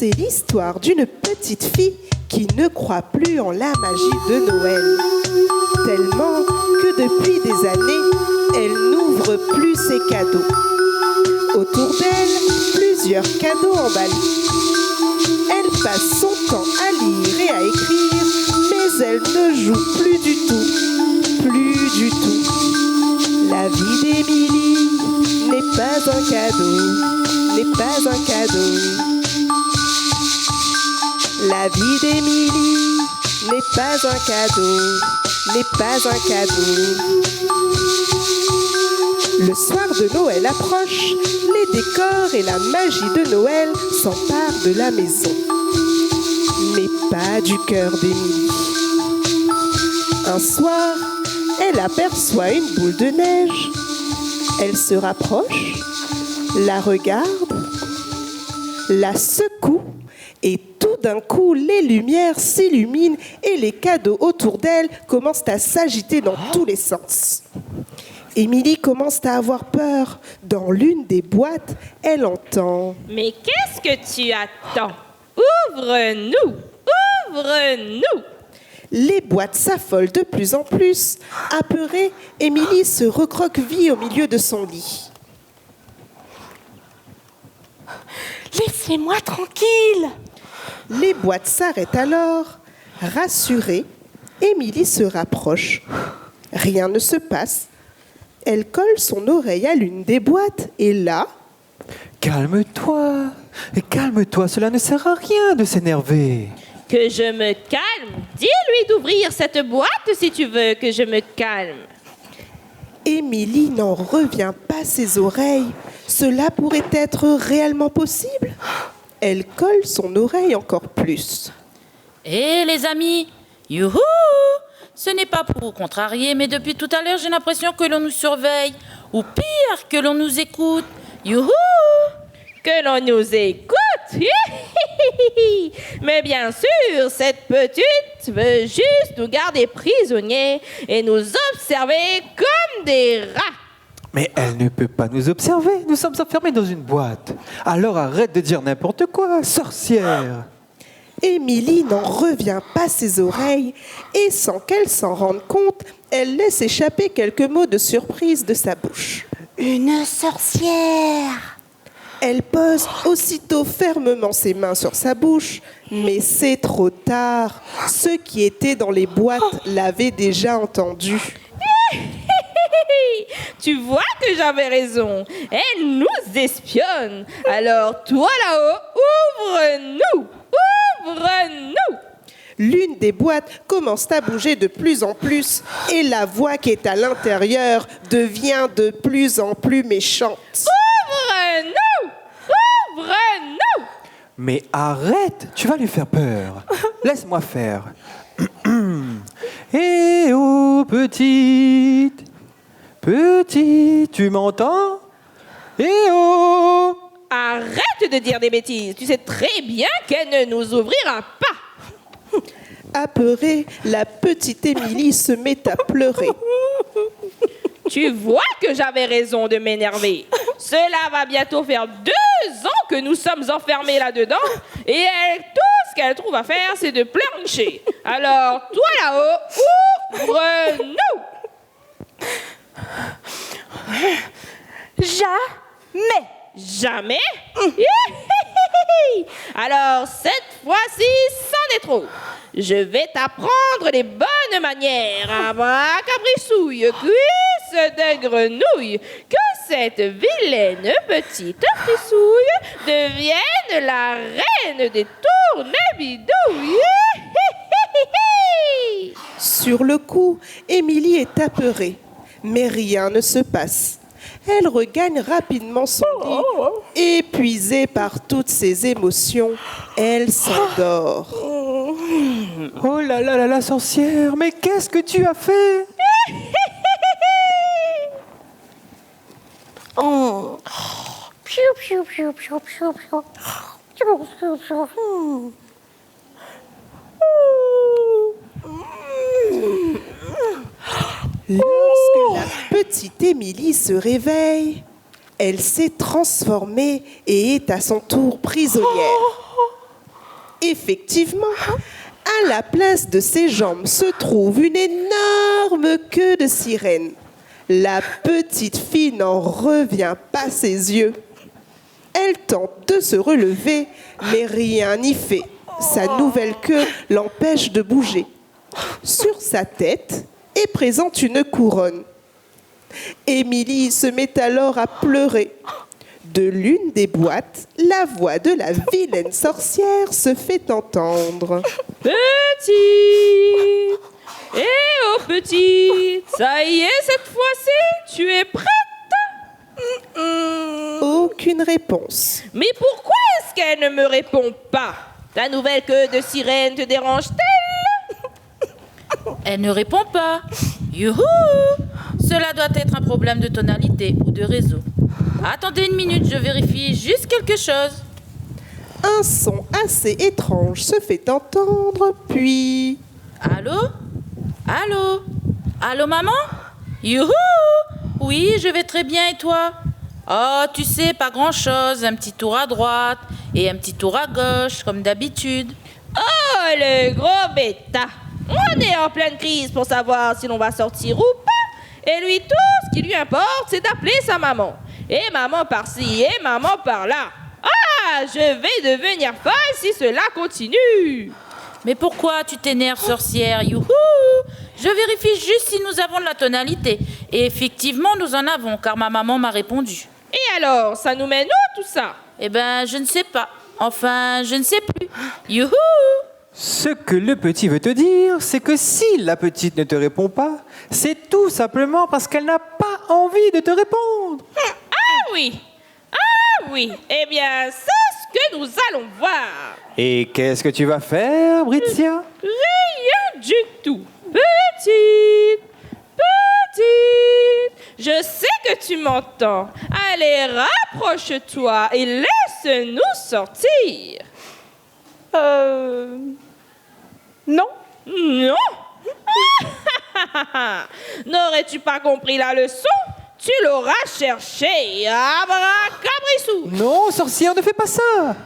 C'est l'histoire d'une petite fille qui ne croit plus en la magie de Noël. Tellement que depuis des années, elle n'ouvre plus ses cadeaux. Autour d'elle, plusieurs cadeaux emballés. Elle passe son temps à lire et à écrire, mais elle ne joue plus du tout. Plus du tout. La vie d'Émilie n'est pas un cadeau, n'est pas un cadeau. La vie d'Émilie n'est pas un cadeau, n'est pas un cadeau. Le soir de Noël approche, les décors et la magie de Noël s'emparent de la maison. Mais pas du cœur d'Émilie. Un soir, elle aperçoit une boule de neige. Elle se rapproche, la regarde, la secoue et tout d'un coup, les lumières s'illuminent et les cadeaux autour d'elle commencent à s'agiter dans tous les sens. Émilie commence à avoir peur. Dans l'une des boîtes, elle entend « Mais qu'est-ce que tu attends? Ouvre-nous! Ouvre-nous! » Les boîtes s'affolent de plus en plus. Apeurée, Émilie se recroqueville au milieu de son lit. Laissez-moi tranquille! Les boîtes s'arrêtent alors. Rassurée, Émilie se rapproche. Rien ne se passe. Elle colle son oreille à l'une des boîtes et là... Calme-toi, calme-toi, cela ne sert à rien de s'énerver. Que je me calme. Dis-lui d'ouvrir cette boîte si tu veux que je me calme. Émilie n'en revient pas ses oreilles. Cela pourrait être réellement possible. Elle colle son oreille encore plus. Hé les amis, youhou! Ce n'est pas pour vous contrarier, mais depuis tout à l'heure, j'ai l'impression que l'on nous surveille. Ou pire, que l'on nous écoute. Youhou! Que l'on nous écoute. Mais bien sûr, cette petite veut juste nous garder prisonniers et nous observer comme des rats. Mais elle ne peut pas nous observer, nous sommes enfermés dans une boîte. Alors arrête de dire n'importe quoi, sorcière. Émilie n'en revient pas ses oreilles et sans qu'elle s'en rende compte, elle laisse échapper quelques mots de surprise de sa bouche. Une sorcière! Elle pose aussitôt fermement ses mains sur sa bouche, mais c'est trop tard. Ceux qui étaient dans les boîtes l'avaient déjà entendu. Tu vois que j'avais raison. Elle nous espionne. Alors toi là-haut, ouvre-nous. Ouvre-nous. L'une des boîtes commence à bouger de plus en plus et la voix qui est à l'intérieur devient de plus en plus méchante. Ouvre-nous. Ouvre-nous. Mais arrête, tu vas lui faire peur. Laisse-moi faire. Eh oh, petite, petite, tu m'entends? Eh oh! Arrête de dire des bêtises. Tu sais très bien qu'elle ne nous ouvrira pas. Apeurée, la petite Émilie se met à pleurer. Tu vois que j'avais raison de m'énerver. Cela va bientôt faire 2 ans que nous sommes enfermés là-dedans et tout ce qu'elle trouve à faire, c'est de pleurnicher. Alors, toi là-haut, ouvre-nous. Jamais! Jamais? Alors, cette fois-ci, c'en est trop. Je vais t'apprendre les bonnes manières. Abracabrisouille, cuisse de grenouille. Que cette vilaine petite frissouille devienne la reine des tournebidouilles. Sur le coup, Émilie est apeurée, mais rien ne se passe. Elle regagne rapidement son lit. Épuisée par toutes ses émotions, elle s'endort. Oh là là là la sorcière, mais qu'est-ce que tu as fait? Oh. Piou, piou, piou, piou, piou, piou. Piou, piou, piou. Lorsque la petite Émilie se réveille, elle s'est transformée et est à son tour prisonnière. Effectivement, à la place de ses jambes se trouve une énorme queue de sirène. La petite fille n'en revient pas ses yeux. Elle tente de se relever, mais rien n'y fait. Sa nouvelle queue l'empêche de bouger. Sur sa tête est présente une couronne. Émilie se met alors à pleurer. De l'une des boîtes, la voix de la vilaine sorcière se fait entendre. Petite, eh oh petite, ça y est, cette fois-ci, tu es prête? Aucune réponse. Mais pourquoi est-ce qu'elle ne me répond pas? Ta nouvelle queue de sirène te dérange-t-elle? Elle ne répond pas. Youhou! Cela doit être un problème de tonalité ou de réseau. Attendez une minute, je vérifie juste quelque chose. Un son assez étrange se fait entendre, puis... Allô? Allô? Allô, maman? Youhou! Oui, je vais très bien, et toi? Oh, tu sais, pas grand-chose. Un petit tour à droite et un petit tour à gauche, comme d'habitude. Oh, le gros bêta! On est en pleine crise pour savoir si l'on va sortir ou pas. Et lui, tout ce qui lui importe, c'est d'appeler sa maman. Et maman par-ci, et maman par-là. Ah, je vais devenir folle si cela continue. Mais pourquoi tu t'énerves, sorcière? Youhou! Je vérifie juste si nous avons de la tonalité. Et effectivement, nous en avons, car ma maman m'a répondu. Et alors, ça nous mène où tout ça? Eh ben, je ne sais pas. Enfin, je ne sais plus. Youhou! Ce que le petit veut te dire, c'est que si la petite ne te répond pas, c'est tout simplement parce qu'elle n'a pas envie de te répondre. Ah oui! Ah oui! Eh bien, c'est ce que nous allons voir. Et qu'est-ce que tu vas faire, Britia? Rien du tout. Petite, petite, je sais que tu m'entends. Allez, rapproche-toi et laisse-nous sortir. Non. Non? N'aurais-tu pas compris la leçon? Tu l'auras cherché. Abracadabrissou. Non, sorcière, ne fais pas ça.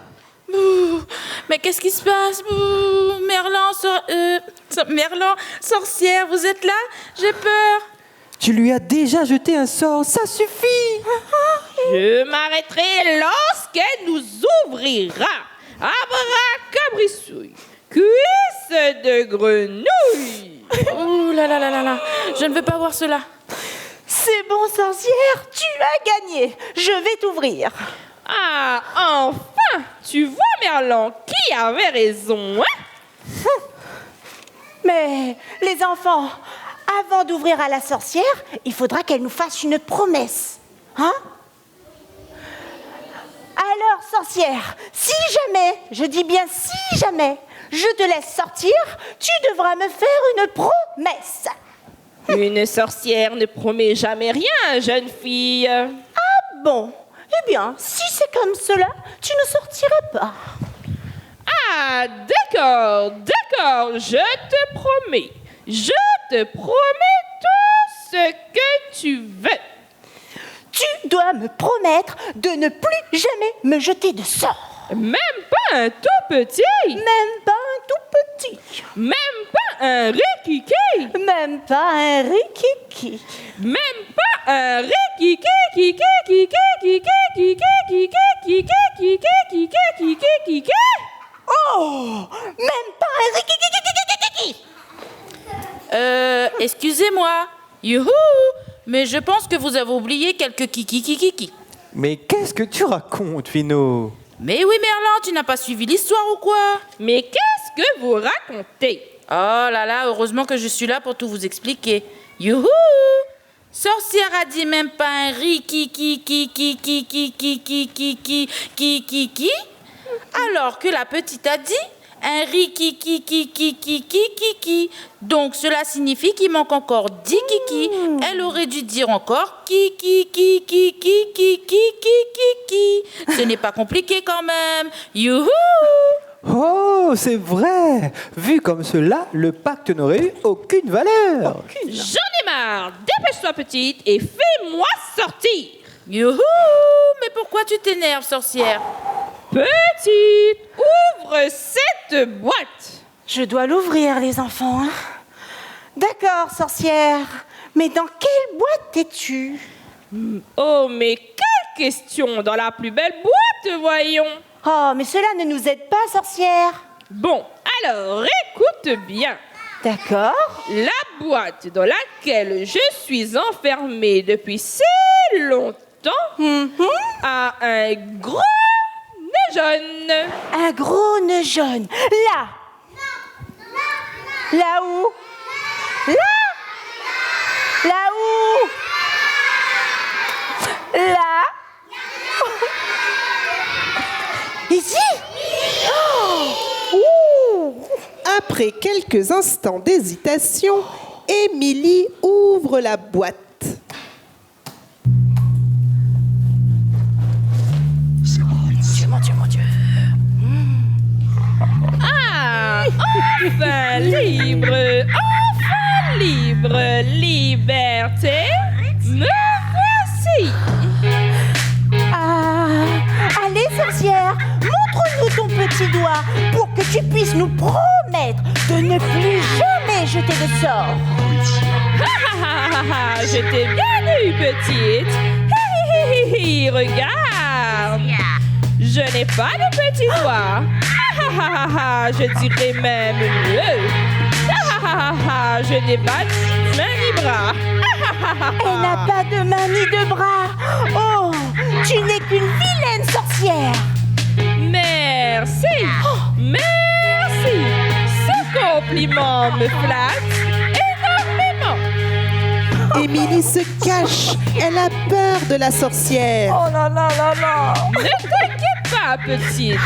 Bouh, mais qu'est-ce qui se passe? Bouh, Merlan, sorcière, vous êtes là? J'ai peur. Tu lui as déjà jeté un sort, ça suffit. Je m'arrêterai lorsqu'elle nous ouvrira. Abracadabrissouille. Cuisse de grenouille. Ouh là là là là là, je ne veux pas voir cela. C'est bon, sorcière, tu as gagné. Je vais t'ouvrir. Ah, enfin! Tu vois, Merlan, qui avait raison, hein? Mais les enfants, avant d'ouvrir à la sorcière, il faudra qu'elle nous fasse une promesse. Hein? Alors, sorcière, si jamais, je dis bien si jamais, je te laisse sortir, tu devras me faire une promesse. Une sorcière ne promet jamais rien, jeune fille. Ah bon? Eh bien, si c'est comme cela, tu ne sortiras pas. Ah, d'accord, d'accord, je te promets. Je te promets tout ce que tu veux. Tu dois me promettre de ne plus jamais me jeter de sort. Même pas un tout petit. Même pas un tout petit. Même pas un rikiki. Même pas un rikiki. Même pas un rikiki, kiki, kiki, kiki, kiki, kiki, kiki, kiki, kiki, kiki, kiki. Oh! Même pas un rikiki. Excusez-moi. Youhou! Mais je pense que vous avez oublié quelques kiki. Mais qu'est-ce que tu racontes, Fino? Mais oui, Merlan, tu n'as pas suivi l'histoire ou quoi? Mais qu'est-ce que vous racontez? Oh là là, heureusement que je suis là pour tout vous expliquer. Youhou! Sorcière a dit même pas un rikiki, alors que la petite a dit un rikiki. Donc cela signifie qu'il manque encore 10 kiki. Elle aurait dû dire encore kiki. Ce n'est pas compliqué quand même. Youhou! Oh, c'est vrai. Vu comme cela, le pacte n'aurait eu aucune valeur. J'en ai marre. Dépêche-toi, petite, et fais-moi sortir. Youhou! Mais pourquoi tu t'énerves, sorcière? Petite, ouvre cette boîte. Je dois l'ouvrir, les enfants. Hein. D'accord, sorcière. Mais dans quelle boîte es-tu? Oh, mais quelle question! Dans la plus belle boîte, voyons. Oh, mais cela ne nous aide pas, sorcière. Bon, alors, écoute bien. D'accord. La boîte dans laquelle je suis enfermée depuis si longtemps a un gros nez jaune. Un gros nœud jaune. Là. Là où? Là. Là où? Là. Ici. Oh. Ouh. Après quelques instants d'hésitation, Émilie ouvre la boîte. Mon Dieu. Ah, enfin libre, liberté, me voici. Ah, allez, sorcière, montre-nous ton petit doigt pour que tu puisses nous promettre de ne plus jamais jeter de sort. Je t'ai bien eu, petite. Regarde. Je n'ai pas de petit doigt. Je dirais même mieux. Je n'ai pas de main ni bras. Elle n'a pas de main ni de bras. Oh, tu n'es qu'une vilaine sorcière. Merci. Merci. Ce compliment me flatte énormément. Émilie se cache. Elle a peur de la sorcière. Oh là là là là. Ne t'inquiète pas, petite.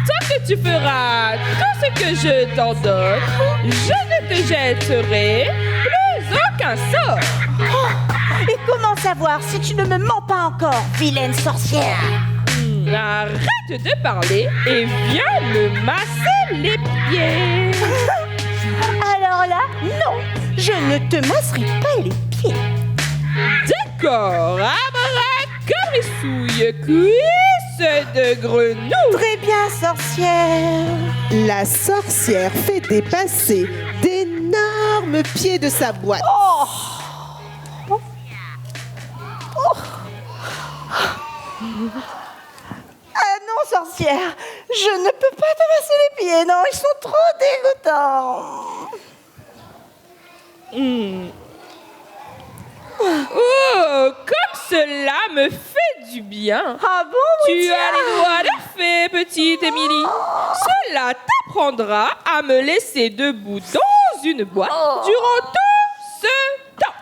Tant que tu feras tout ce que je t'ordonne, je ne te jetterai plus aucun sort. Et comment savoir si tu ne me mens pas encore, vilaine sorcière? Arrête de parler et viens me masser les pieds. Alors là, non, je ne te masserai pas les pieds. D'accord, abracadabrisouille, cuisse de grenouille. Très bien, sorcière. La sorcière fait dépasser d'énormes pieds de sa boîte. Ah non, sorcière, je ne peux pas te masser les pieds, non, ils sont trop dégoûtants. Oh, comme cela me fait du bien. Ah bon, Tu Britia? as les doigts de fée, petite Émilie. Cela t'apprendra à me laisser debout dans une boîte durant tout ce temps.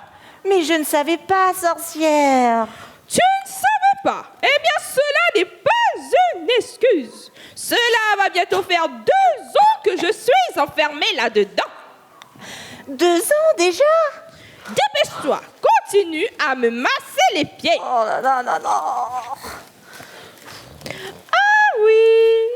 Mais je ne savais pas, sorcière. Tu ne savais pas? Eh bien, cela n'est pas une excuse. Cela va bientôt faire 2 ans que je suis enfermée là-dedans. 2 ans déjà? Dépêche-toi, continue à me masser les pieds. Oh là là là là. Ah oui,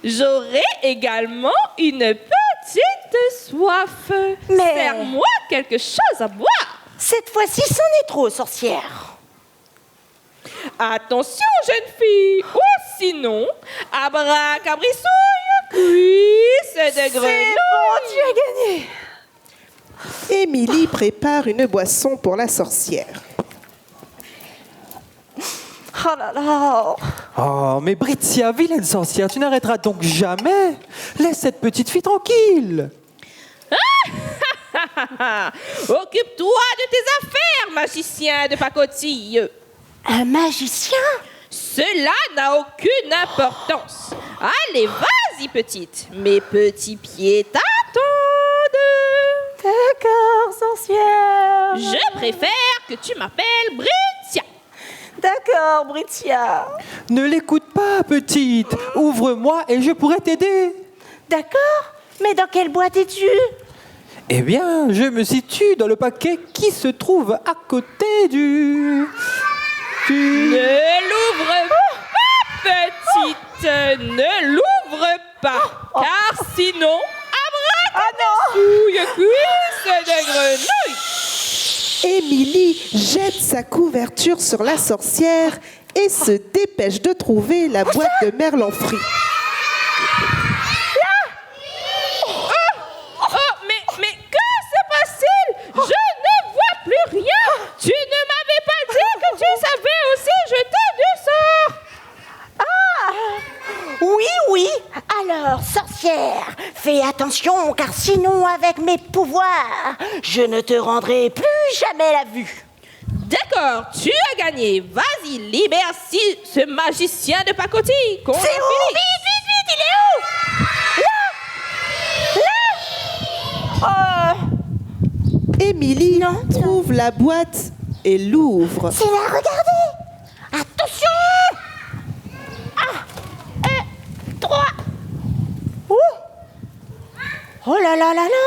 j'aurai également une petite soif. Mais- Serre-moi quelque chose à boire. Cette fois-ci, c'en est trop, sorcière. Attention, jeune fille, ou sinon, abracadabrisouille, cuisse de C'est grenouille. bon, tu as gagné. Émilie prépare une boisson pour la sorcière. Oh là là. Oh, mais Britia, vilaine sorcière, tu n'arrêteras donc jamais. Laisse cette petite fille tranquille. Occupe-toi de tes affaires, magicien de pacotille. Un magicien? Cela n'a aucune importance. Allez, vas-y, petite. Mes petits pieds t'attendent. D'accord, sorcière. Je préfère que tu m'appelles Britia. D'accord, Britia. Ne l'écoute pas, petite. Ouvre-moi et je pourrai t'aider. D'accord, mais dans quelle boîte es-tu? Eh bien, je me situe dans le paquet qui se trouve à côté du... Ne l'ouvre pas, petite. Ne l'ouvre pas. Car sinon, abracadabrisouille, cuisse de grenouille. Émilie jette sa couverture sur la sorcière et se dépêche de trouver la boîte de merlan frit. Fais attention, car sinon, avec mes pouvoirs, je ne te rendrai plus jamais la vue. D'accord, tu as gagné. Vas-y, libère ce magicien de pacotille. Qu'on C'est où? finisse. Vite, il est où? Là. Émilie Non, tiens. trouve la boîte et l'ouvre. C'est là, regardez. Attention. 1, 3. Oh là là là là.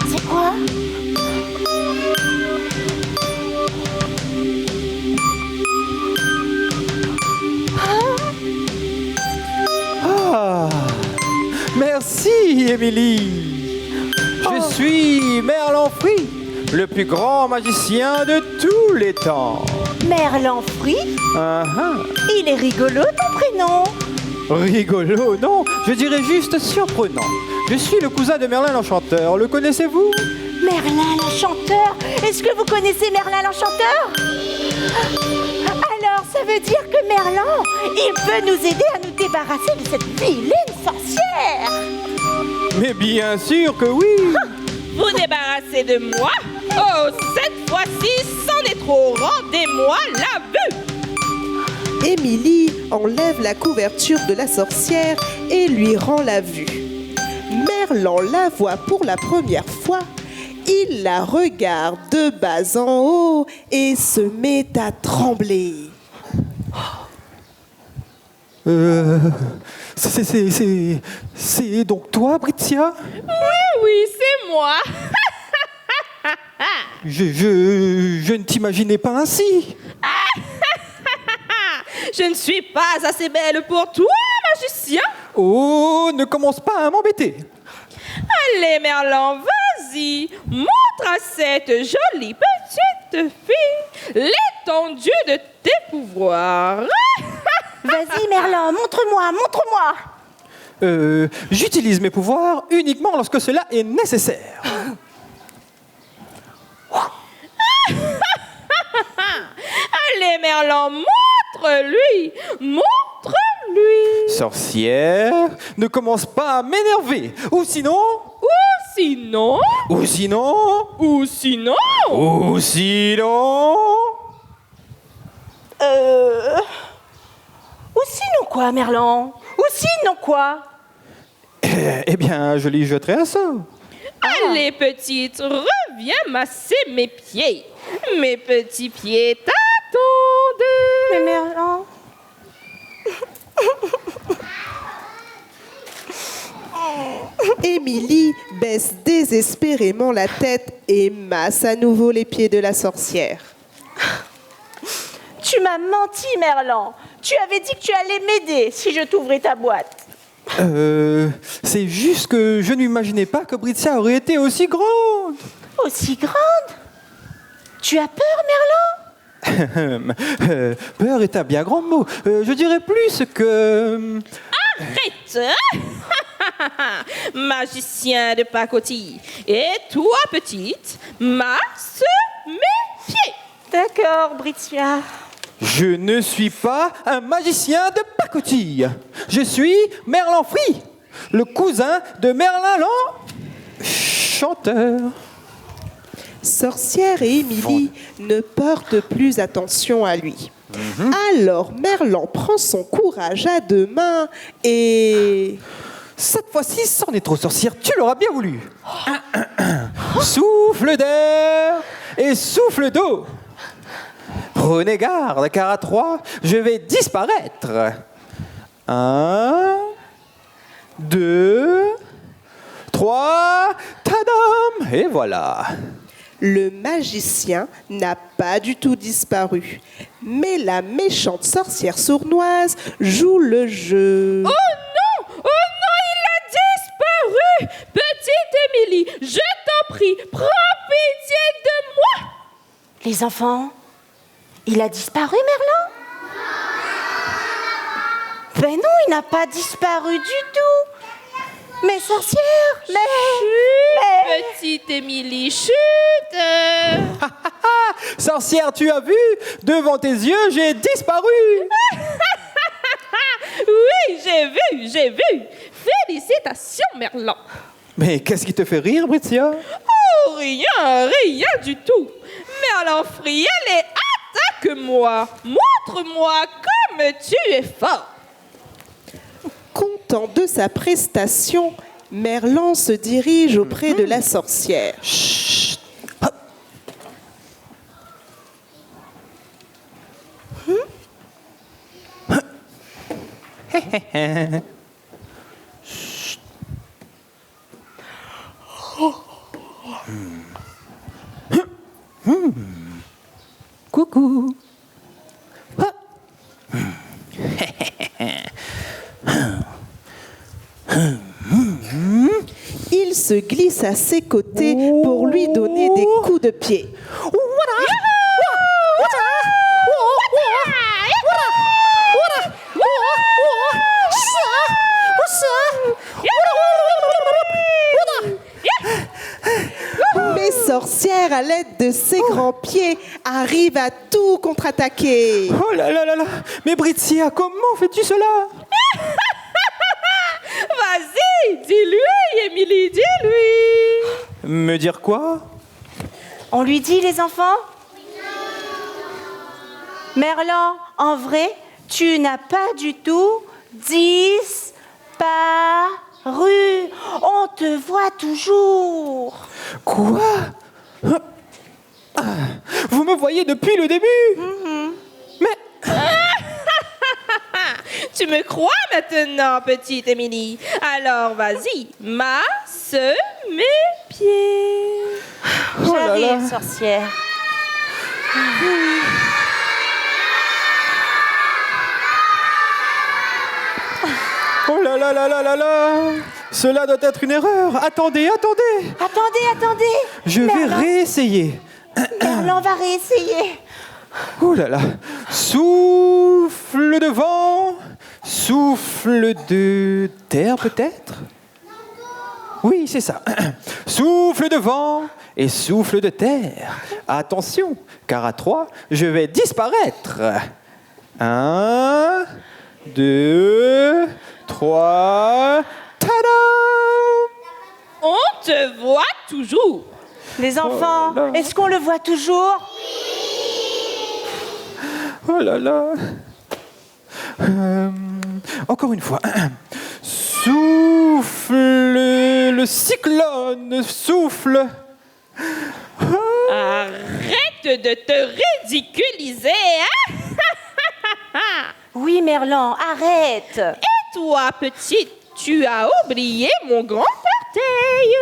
C'est quoi? Ah, merci, Émilie. Je suis Merlin Free, le plus grand magicien de tous les temps. Merlin Free? Ah, ah. Il est rigolo ton prénom. Rigolo, non, je dirais juste surprenant. Je suis le cousin de Merlin l'Enchanteur, le connaissez-vous? Merlin l'Enchanteur. Est-ce que vous connaissez Merlin l'Enchanteur? Alors, ça veut dire que Merlin, il peut nous aider à nous débarrasser de cette vilaine sorcière. Mais bien sûr que oui. Vous débarrassez de moi? Oh, cette fois-ci, c'en est trop. Rendez-moi la vue. Émilie enlève la couverture de la sorcière et lui rend la vue. Merlan la voit pour la première fois. Il la regarde de bas en haut et se met à trembler. C'est donc toi, Britia? Oui, c'est moi. Je ne t'imaginais pas ainsi. Je ne suis pas assez belle pour toi, magicien. Oh, ne commence pas à m'embêter. Allez, Merlin, vas-y. Montre à cette jolie petite fille l'étendue de tes pouvoirs. Vas-y Merlin, montre-moi. J'utilise mes pouvoirs uniquement lorsque cela est nécessaire. Allez, Merlin, montre-lui. Montre-lui. Sorcière, ne commence pas à m'énerver. Ou sinon... Sinon... Ou sinon... Ou sinon... Ou sinon... Ou sinon quoi, Merlin? Ou sinon quoi? Eh bien, je lui jeterai un sort. Allez, petite, reviens masser mes pieds. Mes petits pieds t'attendent. Mais Merlin... Émilie baisse désespérément la tête et masse à nouveau les pieds de la sorcière. Tu m'as menti, Merlin. Tu avais dit que tu allais m'aider si je t'ouvrais ta boîte. C'est juste que je n'imaginais pas que Britia aurait été aussi grande. Aussi grande? Tu as peur, Merlin? Peur est un bien grand mot. Je dirais plus que... Arrête. Magicien de pacotille. Et toi, petite, masse mes pieds. D'accord, Britia. Je ne suis pas un magicien de pacotille. Je suis Merlin Free, le cousin de Merlin l'Enchanteur. Sorcière et Émilie ne portent plus attention à lui. Alors Merlan prend son courage à deux mains et... Cette fois-ci, c'en est trop, sorcière, tu l'auras bien voulu. Souffle d'air et souffle d'eau. Prenez garde, car à 3, je vais disparaître. 1, 2, 3, tadam! Et voilà. Le magicien n'a pas du tout disparu. Mais la méchante sorcière sournoise joue le jeu. Oh non, il a disparu. Petite Émilie, je t'en prie, prends pitié de moi. Les enfants, il a disparu, Merlin? Ben non, il n'a pas disparu du tout. Mais sorcière, mais... Petite Émilie, chute. Sorcière, tu as vu? Devant tes yeux, j'ai disparu. Oui, j'ai vu. Félicitations, Merlan. Mais qu'est-ce qui te fait rire, Britia? Oh, rien du tout. Merlan Friel et attaque-moi. Montre-moi comme tu es fort. Content de sa prestation, Merlan se dirige auprès de la sorcière. Chut. Hop. Coucou. Il se glisse à ses côtés pour lui donner des coups de pied. Mais sorcière, à l'aide de ses grands pieds, arrive à tout contre-attaquer. Oh là là là là. Mais Britia, comment fais-tu cela? Vas-y, dis-lui, Émilie, dis-lui. Me dire quoi? On lui dit, les enfants? Merlan, en vrai, tu n'as pas du tout disparu. On te voit toujours. Quoi? Ah, vous me voyez depuis le début? Mais Tu me crois maintenant, petite Émilie? Alors vas-y, masse mes pieds. oh là là. J'arrive, sorcière. Oh là là là là là là. Cela doit être une erreur. Attendez. Attendez. Je vais Merlan. réessayer. Merlan va réessayer. Oh là là. Souffle de vent. Souffle de terre peut-être? Oui, c'est ça. Souffle de vent et souffle de terre. Attention, car à 3, je vais disparaître. 1, 2, 3. Tada! On te voit toujours. Les enfants, là. est-ce qu'on le voit toujours? Oh là là. Encore une fois. Souffle le cyclone, souffle. Arrête de te ridiculiser, hein? Oui, Merlan, arrête. Toi, petite, tu as oublié mon grand orteil.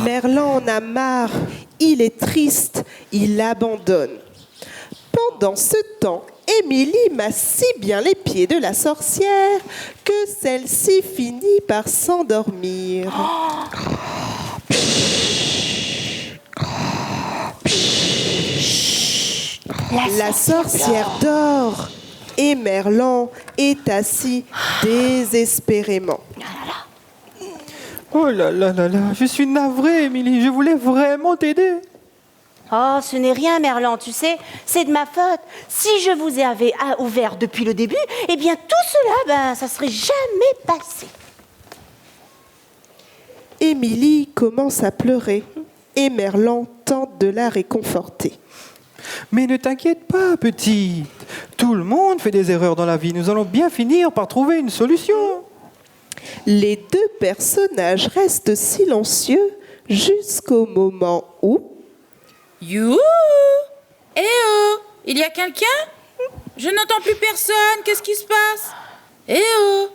Merlan en a marre. Il est triste. Il abandonne. Pendant ce temps, Émilie masse si bien les pieds de la sorcière que celle-ci finit par s'endormir. La sorcière dort et Merlan est assis désespérément. Oh là là là là, je suis navrée, Émilie, je voulais vraiment t'aider. Oh, ce n'est rien, Merlan, tu sais, c'est de ma faute. Si je vous avais ouvert depuis le début, eh bien tout cela, ça serait jamais passé. Émilie commence à pleurer et Merlan tente de la réconforter. Mais ne t'inquiète pas, petite. Tout le monde fait des erreurs dans la vie. Nous allons bien finir par trouver une solution. Les deux personnages restent silencieux jusqu'au moment où... Youhou! Eh oh! Il y a quelqu'un? Je n'entends plus personne. Qu'est-ce qui se passe? Eh oh!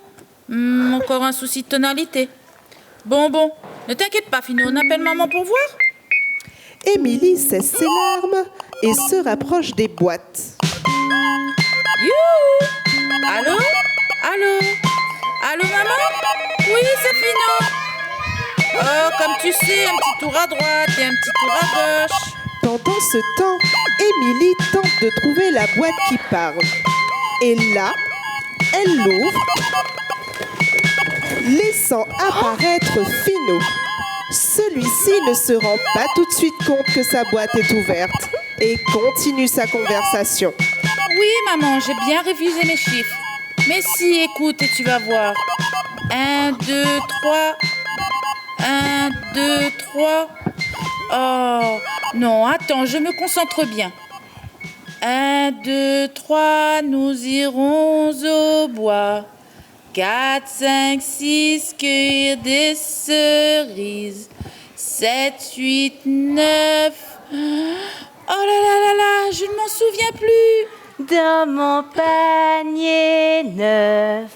Encore un souci de tonalité. Bon, ne t'inquiète pas, Finot. On appelle maman pour voir. Émilie cesse ses larmes et se rapproche des boîtes. Youhou! Allô? Allô, maman? Oui, c'est Finot. Oh, comme tu sais, un petit tour à droite et un petit tour à gauche. Pendant ce temps, Émilie tente de trouver la boîte qui parle. Et là, elle l'ouvre, laissant apparaître Finot. Celui-ci ne se rend pas tout de suite compte que sa boîte est ouverte et continue sa conversation. Oui, maman, j'ai bien révisé mes chiffres. Mais si, écoute et tu vas voir. 1, 2, 3. 1, 2, 3. Oh, non, attends, je me concentre bien. 1, 2, 3, nous irons au bois. 4, 5, 6, cueillir des cerises. 7, 8, 9. Oh là là, je ne m'en souviens plus. Dans mon panier 9,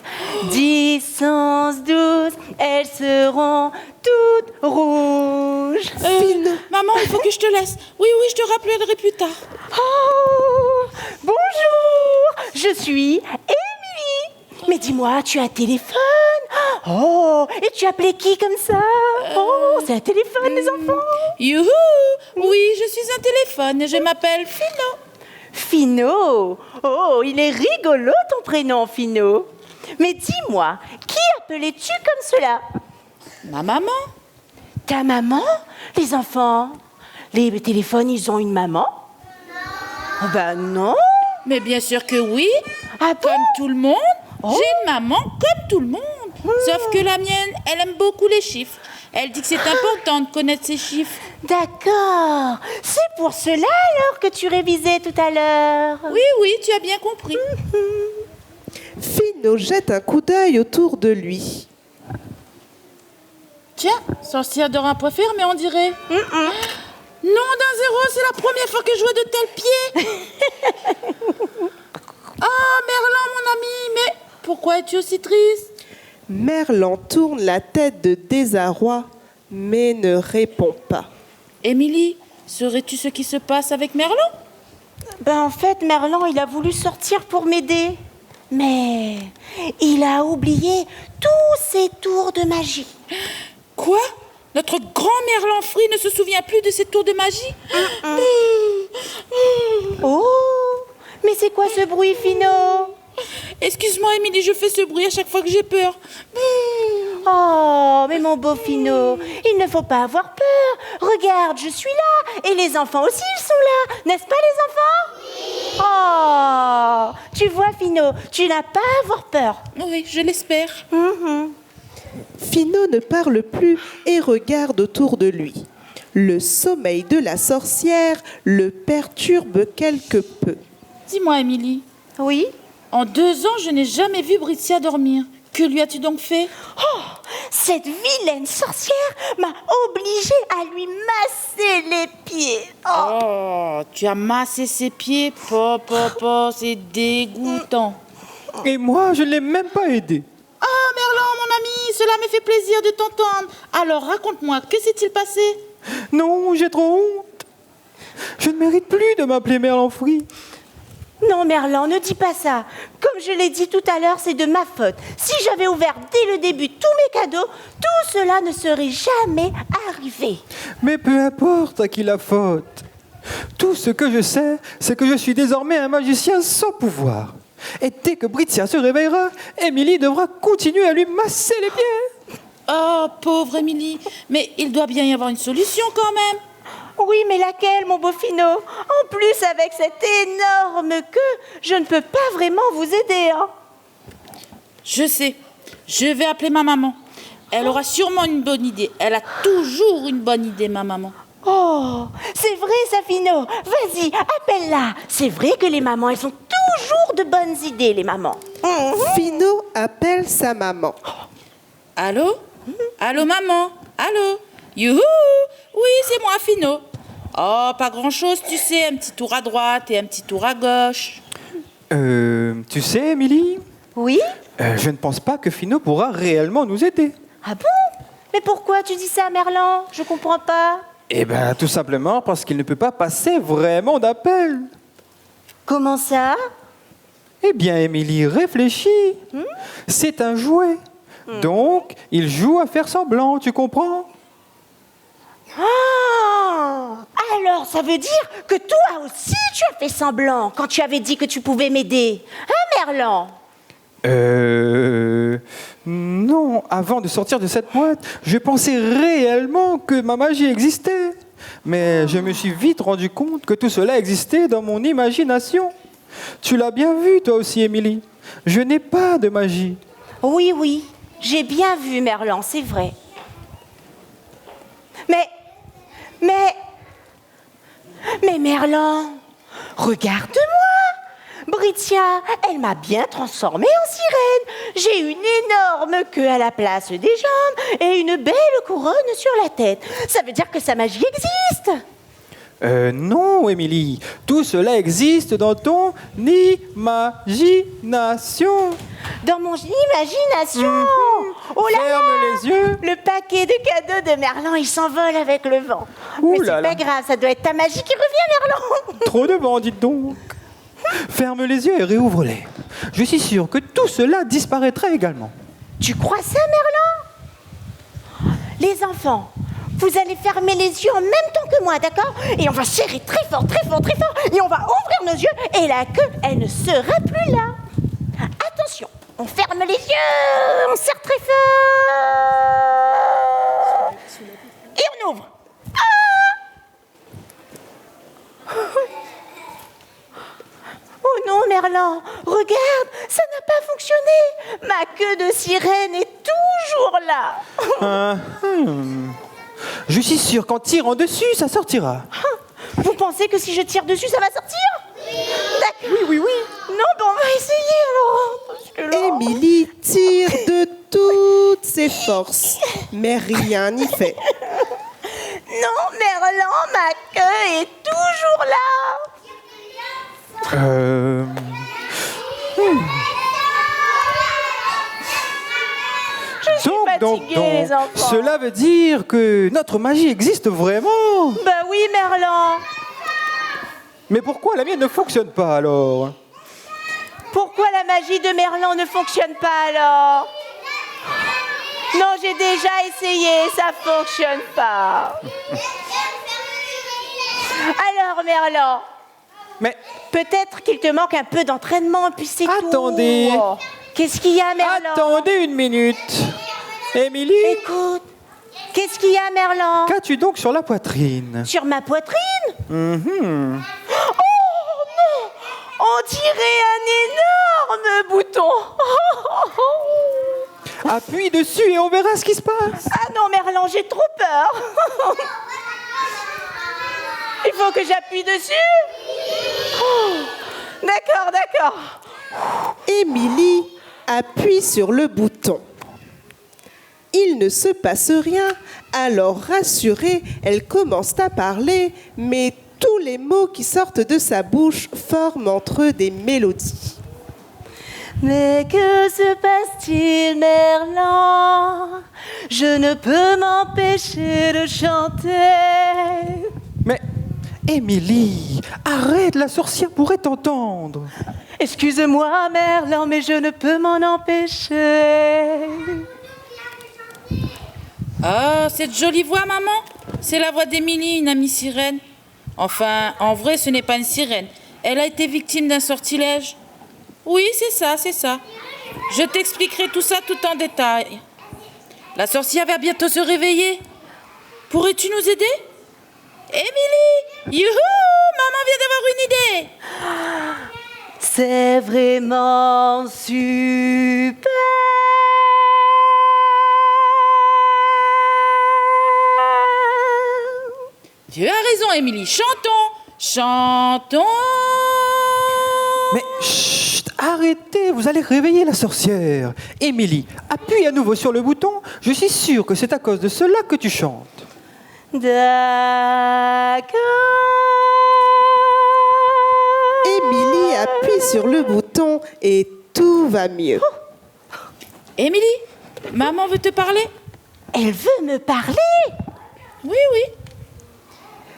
10, 11, 12, elles seront toutes rouges. Maman, il faut que je te laisse. Oui, je te rappellerai plus tard. Oh, bonjour, je suis Émilie. Mais dis-moi, tu as un téléphone? Oh, et tu as appelé qui comme ça? Oh, c'est un téléphone, les enfants. Youhou! Oui, je suis un téléphone et je m'appelle Fino. Fino. Oh, il est rigolo ton prénom, Fino. Mais dis-moi, qui appelais-tu comme cela? Ma maman? Ta maman? Les enfants? Les téléphones, ils ont une maman? Oh, ben non. Mais bien sûr que oui. Ah bon? Comme tout le monde. Oh. J'ai une maman comme tout le monde. Sauf que la mienne, elle aime beaucoup les chiffres. Elle dit que c'est important de connaître ses chiffres. D'accord. C'est pour cela alors que tu révisais tout à l'heure. Oui, tu as bien compris. Fino jette un coup d'œil autour de lui. Tiens, sorcière de un préfère, mais on dirait. Non, d'un zéro, c'est la première fois que je vois de tels pieds. Oh, Merlan, mon ami, mais pourquoi es-tu aussi triste? Merlan tourne la tête de désarroi, mais ne répond pas. Émilie, saurais-tu ce qui se passe avec Merlan? Ben en fait, Merlan, il a voulu sortir pour m'aider. Mais il a oublié tous ses tours de magie. Quoi? Notre grand Merlan Frit ne se souvient plus de ses tours de magie? Oh, mais c'est quoi ce bruit, Fino? Excuse-moi, Émilie, je fais ce bruit à chaque fois que j'ai peur. Oh, mais mon beau Fino, il ne faut pas avoir peur. Regarde, je suis là. Et les enfants aussi, ils sont là. N'est-ce pas, les enfants? Oh, tu vois, Fino, tu n'as pas à avoir peur. Oui, je l'espère. Fino ne parle plus et regarde autour de lui. Le sommeil de la sorcière le perturbe quelque peu. Dis-moi, Émilie, Oui? en 2 ans, je n'ai jamais vu Britia dormir. Que lui as-tu donc fait? Oh, cette vilaine sorcière m'a obligée à lui masser les pieds. Oh. Oh, tu as massé ses pieds. C'est dégoûtant. Et moi, je ne l'ai même pas aidé. Oh, Merlan, mon ami, cela me fait plaisir de t'entendre. Alors, raconte-moi, que s'est-il passé? Non, j'ai trop honte. Je ne mérite plus de m'appeler Merlan Frit. Non, Merlan, ne dis pas ça. Comme je l'ai dit tout à l'heure, c'est de ma faute. Si j'avais ouvert dès le début tous mes cadeaux, tout cela ne serait jamais arrivé. Mais peu importe à qui la faute. Tout ce que je sais, c'est que je suis désormais un magicien sans pouvoir. Et dès que Britia se réveillera, Émilie devra continuer à lui masser les pieds. Oh, pauvre Émilie. Mais il doit bien y avoir une solution quand même. Oui, mais laquelle, mon beau Fino? En plus, avec cette énorme queue, je ne peux pas vraiment vous aider. Hein. Je sais. Je vais appeler ma maman. Elle aura sûrement une bonne idée. Elle a toujours une bonne idée, ma maman. Oh, c'est vrai ça, Fino. Vas-y, appelle-la. C'est vrai que les mamans, elles ont toujours de bonnes idées, les mamans. Fino appelle sa maman. Allô? Allô, maman? Allô? Youhou! Oui, c'est moi, Fino. Oh, pas grand-chose, tu sais, un petit tour à droite et un petit tour à gauche. Tu sais, Émilie, Oui? je ne pense pas que Fino pourra réellement nous aider. Ah bon? Mais pourquoi tu dis ça, Merlan? Je comprends pas. Eh bien, tout simplement parce qu'il ne peut pas passer vraiment d'appel. Comment ça? Eh bien, Émilie, réfléchis. C'est un jouet. Donc, il joue à faire semblant, tu comprends? Ah! Alors, ça veut dire que toi aussi, tu as fait semblant quand tu avais dit que tu pouvais m'aider. Hein, Merlan? Non, avant de sortir de cette boîte, je pensais réellement que ma magie existait. Mais je me suis vite rendu compte que tout cela existait dans mon imagination. Tu l'as bien vu, toi aussi, Émilie. Je n'ai pas de magie. Oui, oui, j'ai bien vu Merlan, c'est vrai. Mais Merlan, regarde-moi. Britia, elle m'a bien transformée en sirène. J'ai une énorme queue à la place des jambes et une belle couronne sur la tête. Ça veut dire que sa magie existe. Non, Émilie. Tout cela existe dans ton imagination. Dans mon imagination. Oh là là. Ferme les yeux. Le paquet de cadeaux de Merlan, il s'envole avec le vent. Ouh Mais là c'est là. pas grave, ça doit être ta magie qui revient, Merlan. Trop de vent, dites donc. Ferme les yeux et réouvre-les. Je suis sûr que tout cela disparaîtra également. Tu crois ça, Merlan? Les enfants, vous allez fermer les yeux en même temps que moi, d'accord? Et on va serrer très fort, très fort, très fort. Et on va ouvrir nos yeux et la queue, elle ne sera plus là. Attention, on ferme les yeux, on serre très fort. Et on ouvre. Oh non, Merlan, regarde, ça n'a pas fonctionné. Ma queue de sirène est toujours là. Je suis sûr qu'en tirant dessus, ça sortira. Vous pensez que si je tire dessus, ça va sortir? D'accord. Oui. Non, ben on va essayer alors. Parce que là- Émilie tire de toutes ses forces, mais rien n'y fait. Non, Merlan, ma queue est toujours là. Je suis fatiguée, les enfants. Cela veut dire que notre magie existe vraiment. Bah oui, Merlan. Mais pourquoi la mienne ne fonctionne pas alors? Pourquoi la magie de Merlan ne fonctionne pas alors? Non, j'ai déjà essayé, ça fonctionne pas. Alors, Merlan, Mais peut-être qu'il te manque un peu d'entraînement, puis c'est tout. Attendez. Oh. Qu'est-ce qu'il y a, Merlan? attendez une minute. Émilie, Écoute, qu'est-ce qu'il y a, Merlan? qu'as-tu donc sur la poitrine? Sur ma poitrine? Mhm. Oh non! On dirait un énorme bouton. Appuie dessus et on verra ce qui se passe. Ah non, Merlan, j'ai trop peur. Il faut que j'appuie dessus. Oh, d'accord. Émilie appuie sur le bouton. Il ne se passe rien. Alors rassurée, elle commence à parler, mais tous les mots qui sortent de sa bouche forment entre eux des mélodies. Mais que se passe-t-il, Merlan? Je ne peux m'empêcher de chanter. Mais Émilie, arrête, la sorcière pourrait t'entendre. Excuse-moi, Merlan, mais je ne peux m'en empêcher. Ah, cette jolie voix, maman. C'est la voix d'Émilie, une amie sirène. Enfin, en vrai, ce n'est pas une sirène. Elle a été victime d'un sortilège. Oui, c'est ça. Je t'expliquerai tout ça tout en détail. La sorcière va bientôt se réveiller. Pourrais-tu nous aider? Émilie! Youhou! Maman vient d'avoir une idée! C'est vraiment super. Tu as raison, Émilie. Chantons! Mais chut, arrêtez, vous allez réveiller la sorcière. Émilie, appuie à nouveau sur le bouton. Je suis sûre que c'est à cause de cela que tu chantes. D'accord. Émilie appuie sur le bouton et tout va mieux. Émilie, maman veut te parler? Elle veut me parler. Oui.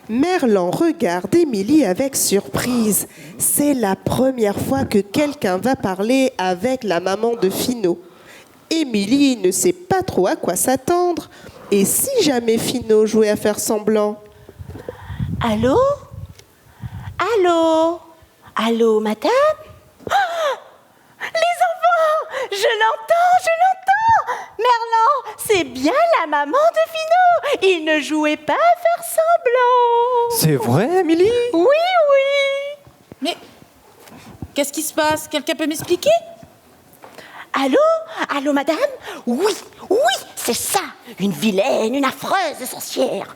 Merlan regarde Émilie avec surprise. C'est la première fois que quelqu'un va parler avec la maman de Finot. Émilie ne sait pas trop à quoi s'attendre. Et si jamais Finot jouait à faire semblant? Allô? Allô, madame? Ah, les enfants! Je l'entends! Merlan, c'est bien la maman de Finot. Il ne jouait pas à faire semblant. C'est vrai, Émilie? Oui. Mais qu'est-ce qui se passe? Quelqu'un peut m'expliquer? Allô? Allô, madame? Oui, oui, c'est ça. Une vilaine, une affreuse sorcière.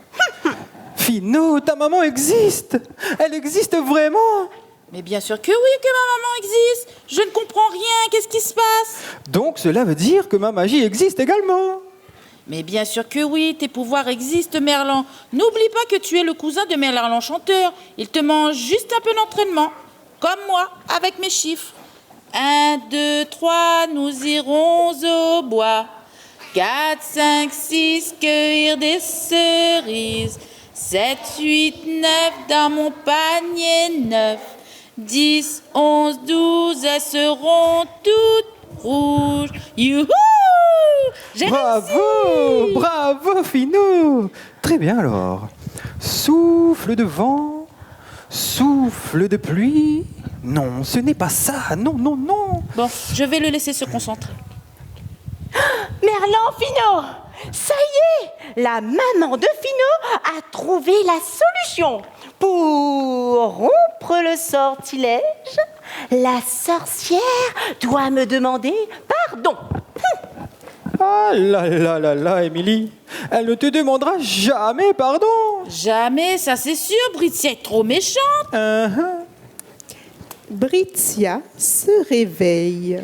Finot, ta maman existe. Elle existe vraiment. Mais bien sûr que oui, que ma maman existe. Je ne comprends rien. Qu'est-ce qui se passe? Donc cela veut dire que ma magie existe également. Mais bien sûr que oui, tes pouvoirs existent, Merlan. N'oublie pas que tu es le cousin de Merlin l'Enchanteur. Il te manque juste un peu d'entraînement. Comme moi, avec mes chiffres. 1, 2, 3, nous irons au bois. 4, 5, 6, cueillir des cerises. 7, 8, 9, dans mon panier 9. 10, 11, 12, elles seront toutes rouges. Youhou! J'ai réussi! Bravo Finot. Très bien alors. Souffle de vent, souffle de pluie. Non, ce n'est pas ça. Non, non, non. Bon, je vais le laisser se concentrer. Merlan, Finot, ça y est, la maman de Finot a trouvé la solution. Pour rompre le sortilège, la sorcière doit me demander pardon. Ah là là là là, Émilie. Elle ne te demandera jamais pardon. Jamais, ça c'est sûr, Britia est trop méchante. Britia se réveille.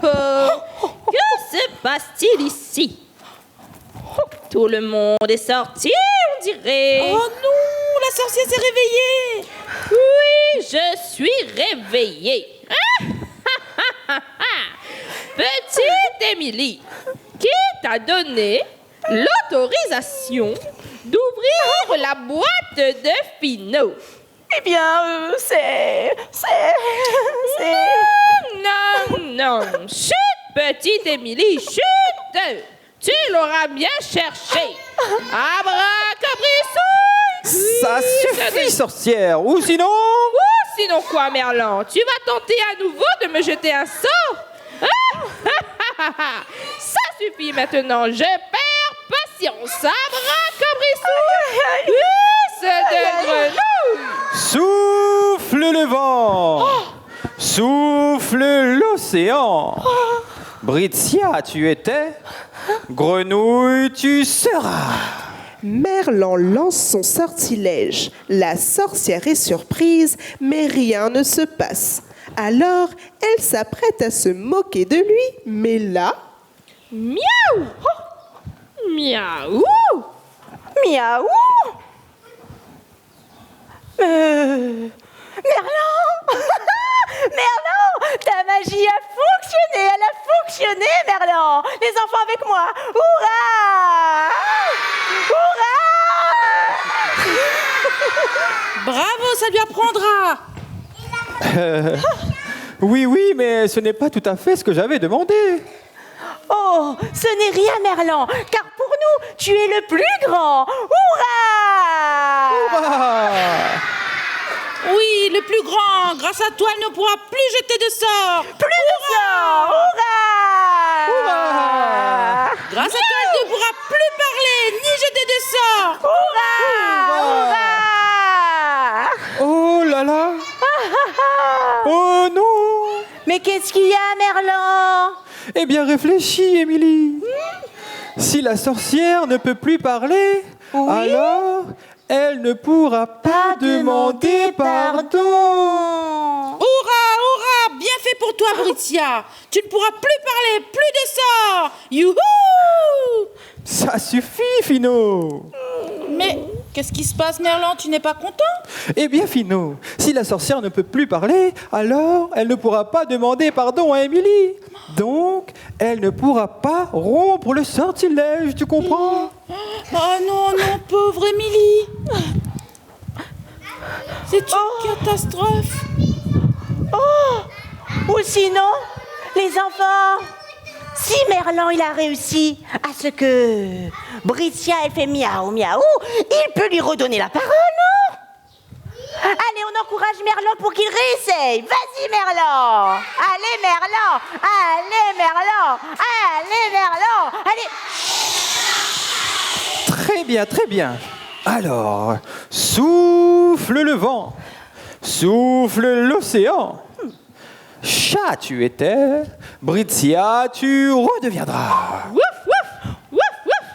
Que se passe-t-il ici? Tout le monde est sorti, on dirait. Oh non, la sorcière s'est réveillée. Oui, je suis réveillée. Petite Émilie, qui t'a donné l'autorisation d'ouvrir la boîte de Finot? Eh bien, c'est... Non, non, chut, petite Émilie, chut. Tu l'auras bien cherché. Abracabrisou. Ça suffit, sorcière. Ou sinon... Sinon quoi, Merlan? Tu vas tenter à nouveau de me jeter un sort? Ça suffit maintenant, je perds patience. Abracabrisou. De grenouille. Souffle le vent. Souffle l'océan. Britia, tu étais. Grenouille, tu seras. Merlan lance son sortilège. La sorcière est surprise, mais rien ne se passe. Alors, elle s'apprête à se moquer de lui, mais là... Miaou. Miaou. Miaou. Merlan. Merlan, ta magie a fonctionné, elle a fonctionné, Merlan. Les enfants avec moi. Hurrah! Hurrah! Bravo, ça lui apprendra. Oui, mais ce n'est pas tout à fait ce que j'avais demandé. Oh, ce n'est rien, Merlan, car pour nous, tu es le plus grand. Hurrah! Oui, le plus grand. Grâce à toi, elle ne pourra plus jeter de sort. Plus de sort. Hurrah! Grâce à toi, elle ne pourra plus parler ni jeter de sort. Hurrah! Oh là là. Oh non. Mais qu'est-ce qu'il y a, Merlan? Eh bien, réfléchis, Émilie. Si la sorcière ne peut plus parler, alors elle ne pourra pas demander pardon. Hurrah, hurrah, bien fait pour toi, Britia. Tu ne pourras plus parler, plus de sort. Youhou! Ça suffit, Finot. Mais qu'est-ce qui se passe, Merlan? Tu n'es pas content? Eh bien, Finot, si la sorcière ne peut plus parler, alors elle ne pourra pas demander pardon à Émilie. Donc, elle ne pourra pas rompre le sortilège, tu comprends? Oh non, non, pauvre Émilie. C'est une catastrophe. Ou sinon, les enfants, si Merlan il a réussi à ce que Britia ait fait miaou miaou, il peut lui redonner la parole, non? Allez, on encourage Merlan pour qu'il réessaye. Vas-y, Merlan. Allez, Merlan. Allez, Merlan. Allez, Merlan. Allez. Très bien, très bien. Alors, souffle le vent, souffle l'océan. Chat tu étais, Britia, tu redeviendras. Wouf, wouf, wouf, wouf.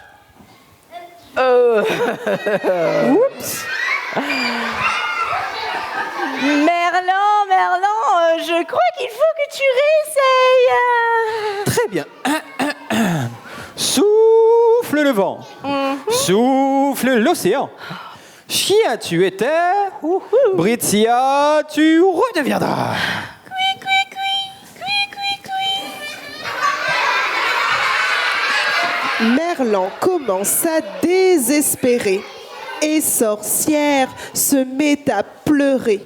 Oups. Merlan, je crois qu'il faut que tu réessayes. Très bien. Souffle le vent. Souffle l'océan. Chien, tu étais. Britia, tu redeviendras. Merlan commence à désespérer et Sorcière se met à pleurer.